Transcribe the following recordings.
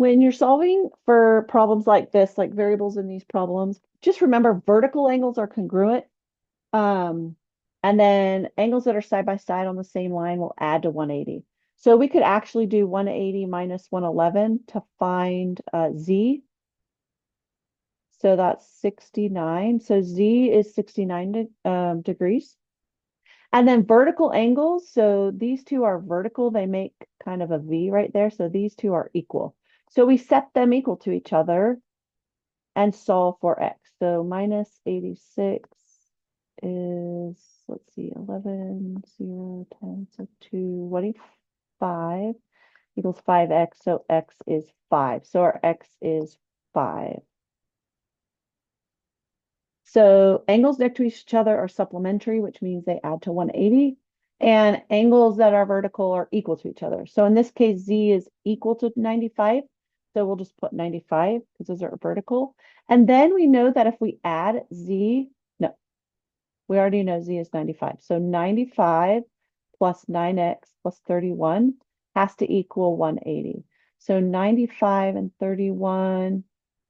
When you're solving for problems like this, like variables in these problems, just remember vertical angles are congruent. Um, and then angles that are side by side on the same line will add to 180. So we could actually do 180 minus 111 to find Z. So that's 69. So Z is 69 degrees. And then vertical angles. So these two are vertical. They make kind of a V right there. So these two are equal. So we set them equal to each other and solve for X. So minus 86 is, let's see, 11, 0, 10, so 2, what do you, 5 equals 5X. So X is 5. So our X is 5. So angles next to each other are supplementary, which means they add to 180. And angles that are vertical are equal to each other. So in this case, Z is equal to 95. So we'll just put 95 because those are vertical. And then we know that if we add Z, no, we already know Z is 95. So 95 plus 9X plus 31 has to equal 180. So 95 and 31,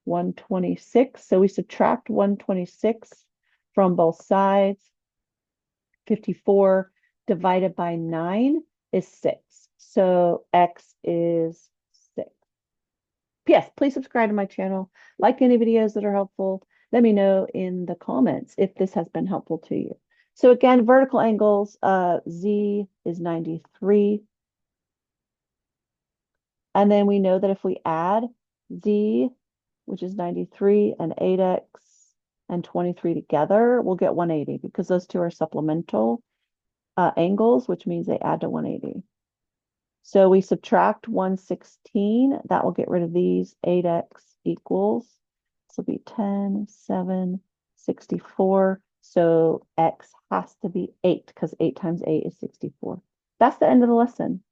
126. So we subtract 126 from both sides. 54 divided by 9 is 6. So X is 6. P.S. Please subscribe to my channel. Like any videos that are helpful. Let me know in the comments if this has been helpful to you. So again, vertical angles, Z is 93. And then we know that if we add Z, which is 93, and 8X and 23 together, we'll get 180 because those two are supplemental angles, which means they add to 180. So we subtract 116, that will get rid of these. 8X equals, this will be 10, 7, 64. So X has to be 8 because 8 times 8 is 64. That's the end of the lesson.